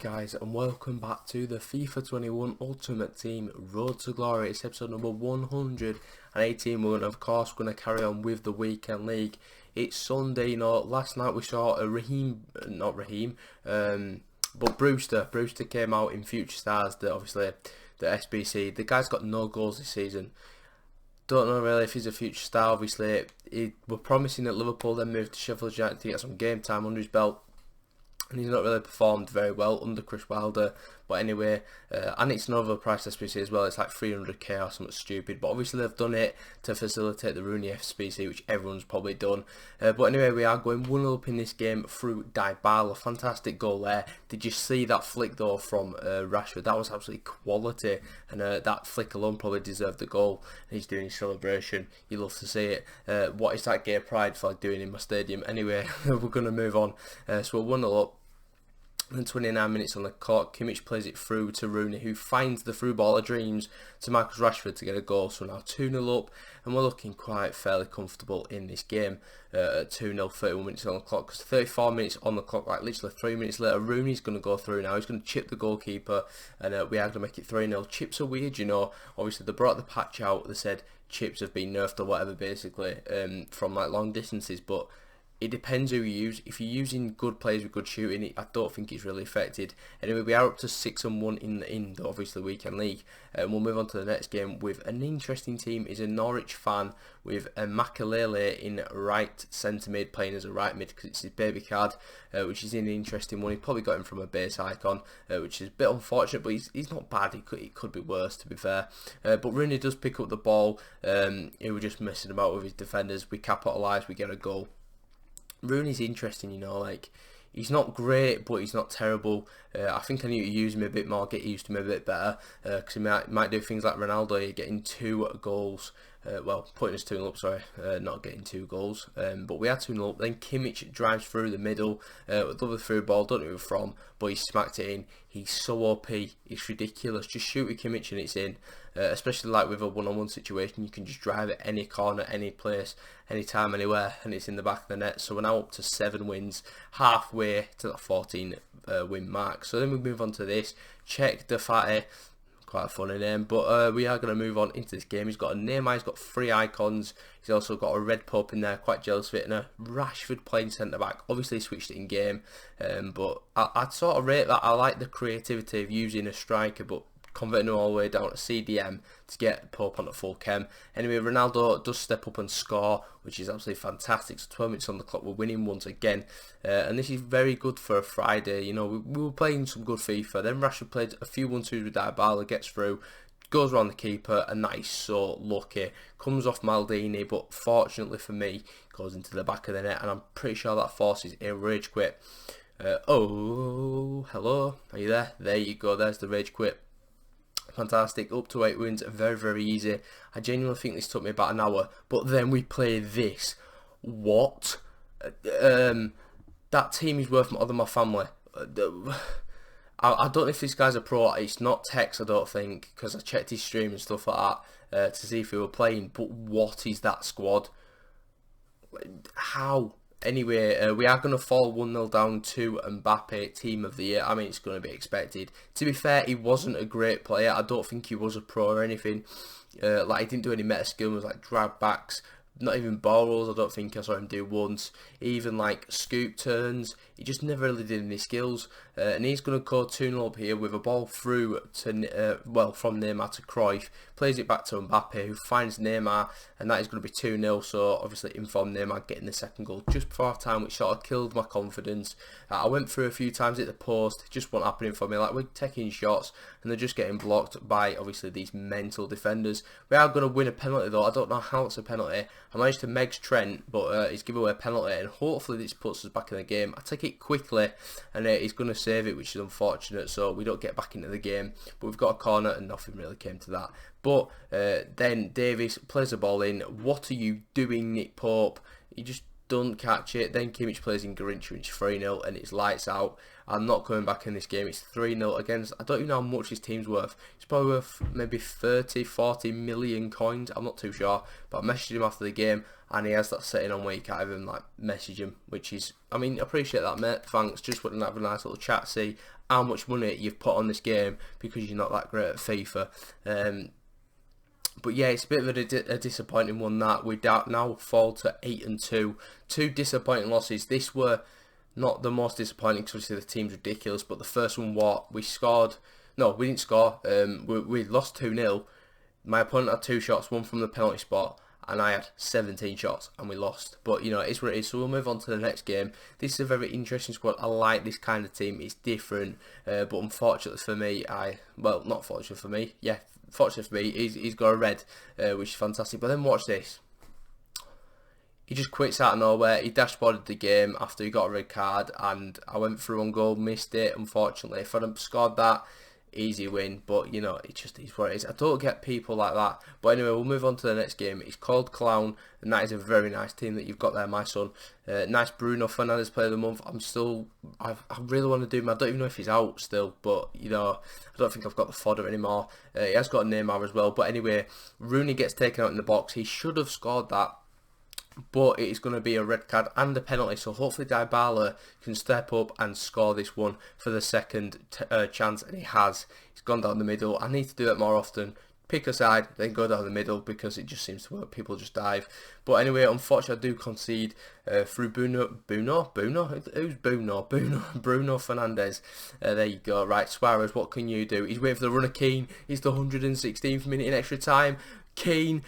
guys, and welcome back to the FIFA 21 Ultimate Team Road to Glory. It's episode number 118. We're of course going to carry on with the weekend league. It's Sunday. Last night we saw but Brewster came out in Future Stars, the SBC. The guy's got no goals this season. Don't know really if he's a future star. Obviously, we're promising at Liverpool, then moved to Sheffield United to get some game time under his belt. And he's not really performed very well under Chris Wilder. But anyway, and it's another price SBC as well. It's like 300k or something stupid. But obviously they've done it to facilitate the Rooney SBC, which everyone's probably done. But anyway, we are going 1-0 up in this game through Dybala. Fantastic goal there. Did you see that flick though from Rashford? That was absolutely quality. And that flick alone probably deserved the goal. And he's doing his celebration. You love to see it. What is that gay pride flag doing in my stadium? Anyway, we're going to move on. So we're 1-0 up. And 29 minutes on the clock, Kimmich plays it through to Rooney, who finds the through ball of dreams to Marcus Rashford to get a goal. So now 2-0 up, and we're looking quite fairly comfortable in this game at 2-0, 31 minutes on the clock, because 34 minutes on the clock, like literally 3 minutes later, Rooney's going to go through now. He's going to chip the goalkeeper, and we are going to make it 3-0. Chips are weird, obviously they brought the patch out, they said chips have been nerfed or whatever, basically, from like long distances, but it depends who you use. If you're using good players with good shooting, I don't think it's really affected. Anyway, we are up to 6-1 in the obviously weekend league. We'll move on to the next game with an interesting team. Is a Norwich fan with a Makalele in right centre mid, playing as a right mid because it's his baby card, which is an interesting one. He probably got him from a base icon, which is a bit unfortunate, but he's not bad. It could be worse, to be fair. But Rooney does pick up the ball. He was just messing about with his defenders. We capitalise, we get a goal. Rooney's interesting, he's not great, but he's not terrible. I think I need to use him a bit more, get used to him a bit better, because he might do things like Ronaldo, getting 2 goals. Putting us 2-0 up, sorry, not getting 2 goals. But we had 2-0 up. Then Kimmich drives through the middle, with the through ball, don't know who from, but he smacked it in. He's so OP, it's ridiculous. Just shoot with Kimmich and it's in. Especially like with a one-on-one situation, you can just drive it any corner, any place, anytime, anywhere, and it's in the back of the net. So we're now up to 7 wins, halfway to that 14 win mark. So then we move on to this. Check the Fatty. Quite a funny name, but we are going to move on into this game. He's got a Neymar, he's got 3 icons, he's also got a red Pope in there, quite jealous of it, and a Rashford playing centre back. Obviously he switched it in game, but I'd sort of rate that. I like the creativity of using a striker, but converting it all the way down to CDM to get Pope on at full chem. Anyway, Ronaldo does step up and score, which is absolutely fantastic. So 12 minutes on the clock, we're winning once again. And this is very good for a Friday. We were playing some good FIFA. Then Rashford played a few 1-2s with Dybala, gets through, goes around the keeper, and that is so lucky. Comes off Maldini, but fortunately for me, goes into the back of the net, and I'm pretty sure that forces a rage quit. Oh, hello, are you there? There you go, there's the rage quit. Fantastic, up to 8 wins, very, very easy. I genuinely think this took me about an hour, but then we play this. What? That team is worth more than my family. I don't know if this guy's a pro. It's not Tex, I don't think, because I checked his stream and stuff like that to see if he were playing, but what is that squad? How? Anyway, we are going to fall 1-0 down to Mbappe, team of the year. I mean, it's going to be expected. To be fair, he wasn't a great player. I don't think he was a pro or anything. He didn't do any meta skills like drag backs, not even ball rolls. I don't think I saw him do once. Even like scoop turns, he just never really did any skills. And he's going to go 2-0 up here with a ball through to from Neymar to Cruyff, plays it back to Mbappe, who finds Neymar, and that is going to be 2-0. So obviously informed Neymar getting the second goal just before half time, which sort of killed my confidence. I went through a few times at the post, it just wasn't happening for me. Like, we're taking shots and they're just getting blocked by obviously these mental defenders. We are going to win a penalty though. I don't know how it's a penalty. I managed to Megs Trent, but he's given away a penalty, and hopefully this puts us back in the game. I take it quickly, and he's going to save it, which is unfortunate, so we don't get back into the game. But we've got a corner, and nothing really came to that. But then Davies plays the ball in. What are you doing, Nick Pope? You just don't catch it. Then Kimmich plays in Garrincha, it's 3-0, and it's lights out. I'm not coming back in this game. It's 3-0 against, I don't even know how much his team's worth. It's probably worth maybe 30, 40 million coins. I'm not too sure. But I messaged him after the game, and he has that setting on where you can't even message him, which is, I appreciate that, mate. Thanks. Just wanted to have a nice little chat, see how much money you've put on this game because you're not that great at FIFA. But yeah, it's a bit of a disappointing one that we now fall to 8-2. Two disappointing losses. This were not the most disappointing because obviously the team's ridiculous. But the first one, we scored. No, we didn't score. We lost 2-0. My opponent had 2 shots, one from the penalty spot, and I had 17 shots and we lost. But it's what it is, so we'll move on to the next game. This is a very interesting squad. I like this kind of team. It's different, but unfortunately for me, not fortunate for me, yeah, fortunately for me, he's got a red, which is fantastic. But then watch this. He just quits out of nowhere. He dashboarded the game after he got a red card, and I went through on goal, missed it, unfortunately. If I'd have scored that, easy win, but it just is what it is. I don't get people like that. But anyway, we'll move on to the next game. It's called Clown, and that is a very nice team that you've got there, my son. Nice Bruno Fernandes player of the month. I really want to do him. I don't even know if he's out still, but I don't think I've got the fodder anymore. He has got a Neymar as well. But anyway, Rooney gets taken out in the box. He should have scored that, but it is going to be a red card and a penalty, so hopefully Dybala can step up and score this one for the second chance, and he has. He's gone down the middle. I need to do that more often. Pick a side, then go down the middle, because it just seems to work. People just dive. But anyway, unfortunately, I do concede through Bruno Fernandes. There you go. Right, Suarez, what can you do? He's waiting for the run of Keane. It's the 116th minute in extra time. Keane,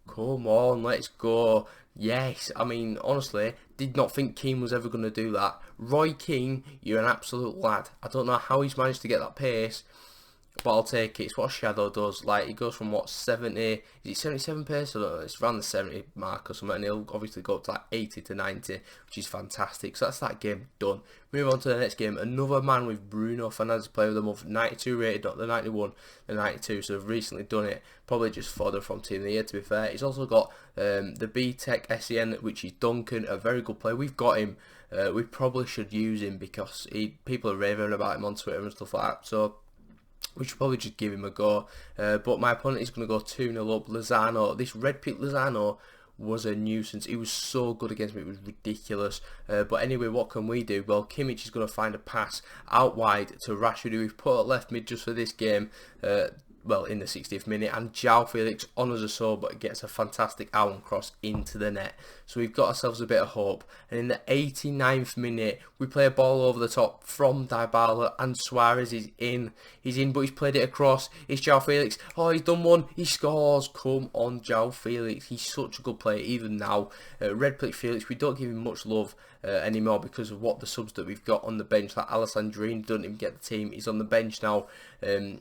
come on, let's go. Yes, I mean, honestly, did not think Keane was ever going to do that. Roy Keane, you're an absolute lad. I don't know how he's managed to get that pace, but I'll take it. It's what Shadow does. Like, he goes from, 70, is it 77 pace? I don't know, it's around the 70 mark or something, and he'll obviously go up to 80 to 90, which is fantastic. So that's that game done. Move on to the next game. Another man with Bruno Fernandes, player of the month, 92 rated, not the 91, the 92, so they've recently done it. Probably just fodder from Team of the Year, to be fair. He's also got the B-Tech SEN, which is Duncan, a very good player. We've got him. We probably should use him because people are raving about him on Twitter and stuff like that, so we should probably just give him a go. But my opponent is going to go 2-0 up. Lozano, this red pick Lozano was a nuisance. He was so good against me, it was ridiculous. But anyway, what can we do? Well, Kimmich is going to find a pass out wide to Rashford, who we've put at left mid just for this game. In the 60th minute, and João Felix honours us so, but gets a fantastic Allen cross into the net. So we've got ourselves a bit of hope. And in the 89th minute, we play a ball over the top from Dybala, and Suarez is in. He's in, but he's played it across. It's João Felix. Oh, he's done one. He scores. Come on, João Felix. He's such a good player, even now. Red Pick Felix, we don't give him much love anymore because of what the subs that we've got on the bench. Like Alessandrine doesn't even get the team. He's on the bench now. And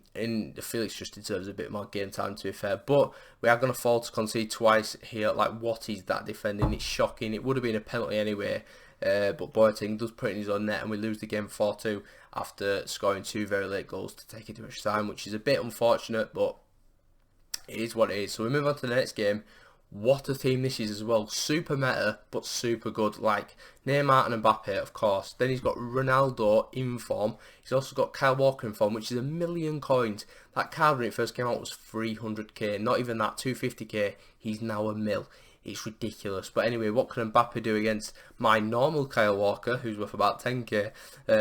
Felix just deserves a bit more game time, to be fair. But we are going to fall to concede twice here. Like, what is that defending? It's shocking. It would have been a penalty anyway. But Boateng does put it in his own net, and we lose the game 4-2 after scoring 2 very late goals to take it to extra time, which is a bit unfortunate, but it is what it is. So we move on to the next game. What a team this is as well. Super meta, but super good. Like Neymar and Mbappe, of course. Then he's got Ronaldo in form. He's also got Kyle Walker in form, which is 1,000,000 coins. That card when it first came out was 300k. Not even that, 250k. He's now a mil. It's ridiculous. But anyway, what can Mbappe do against my normal Kyle Walker, who's worth about 10k?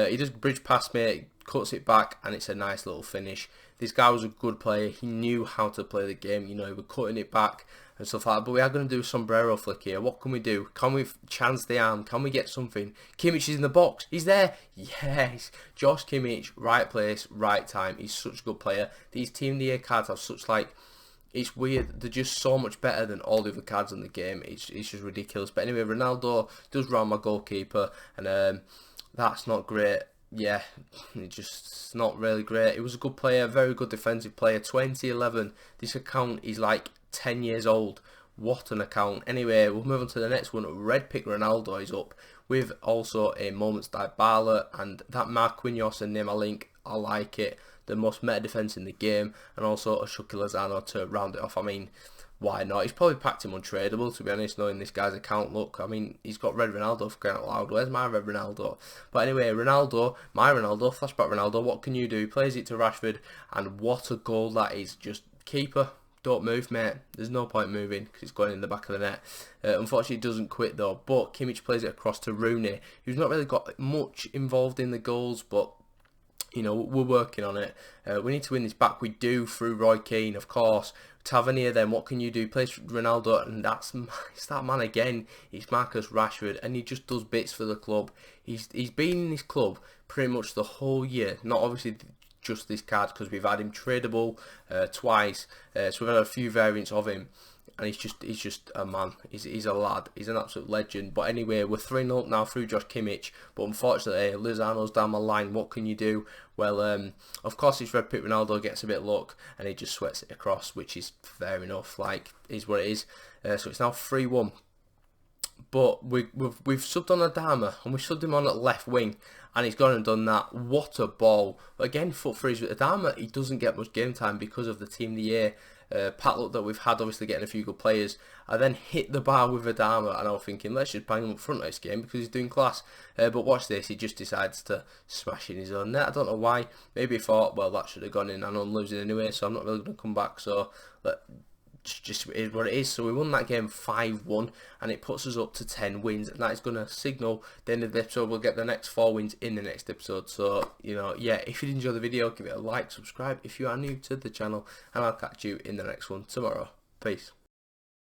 He just bridge past me, cuts it back, and it's a nice little finish. This guy was a good player. He knew how to play the game. He was cutting it back and stuff like that. But we are going to do a sombrero flick here. What can we do? Can we chance the arm? Can we get something? Kimmich is in the box. He's there. Yes. Josh Kimmich, right place, right time. He's such a good player. These Team of the Year cards have such, it's weird. They're just so much better than all the other cards in the game. It's just ridiculous. But anyway, Ronaldo does round my goalkeeper, and that's not great. Yeah, it's just not really great. He was a good player, very good defensive player. 2011. This account is 10 years old. What an account. Anyway, we'll move on to the next one. Red pick Ronaldo is up with also a Moments Dybala, and that Marquinhos and Neymar link. I like it. The most meta defense in the game, and also a Chucky Lozano to round it off. I mean, why not? He's probably packed him untradeable, to be honest, knowing this guy's account. Look, I mean, he's got red Ronaldo for crying out loud. Where's my red Ronaldo? But anyway, Ronaldo, my Ronaldo, flashback Ronaldo, what can you do? He plays it to Rashford, and what a goal that is. Just keeper, don't move, mate. There's no point moving because it's going in the back of the net. Unfortunately, it doesn't quit though, but Kimmich plays it across to Rooney, who's not really got much involved in the goals, but You know, we're working on it. We need to win this back. We do, through Roy Keane, of course. Tavernier, then what can you do? Plays Ronaldo, and it's that man again. It's Marcus Rashford, and he just does bits for the club. He's been in this club pretty much the whole year. Not obviously just this card, because we've had him tradable twice, so we've had a few variants of him. And he's just a man. He's a lad. He's an absolute legend. But anyway, we're 3-0 up now through Josh Kimmich. But unfortunately, Lozano's down the line. What can you do? Well, of course, it's Red Pit Ronaldo gets a bit of luck, and he just sweats it across, which is fair enough. Like, is what it is. So it's now 3-1. But we've subbed on Adama, and we subbed him on at left wing, and he's gone and done that. What a ball. But again, foot freeze with Adama, he doesn't get much game time because of the Team of the Year padlock that we've had, obviously getting a few good players. I then hit the bar with Adama, and I was thinking, let's just bang him up front this game because he's doing class. But watch this, he just decides to smash in his own net. I don't know why. Maybe he thought, well, that should have gone in, and I'm losing anyway, so I'm not really going to come back. So just is what it is. So we won that game 5-1, and it puts us up to 10 wins, and that is going to signal the end of the episode. We'll get the next 4 wins in the next episode. So, you know, yeah, if you did enjoy the video, give it a like, subscribe if you are new to the channel, and I'll catch you in the next one tomorrow. Peace.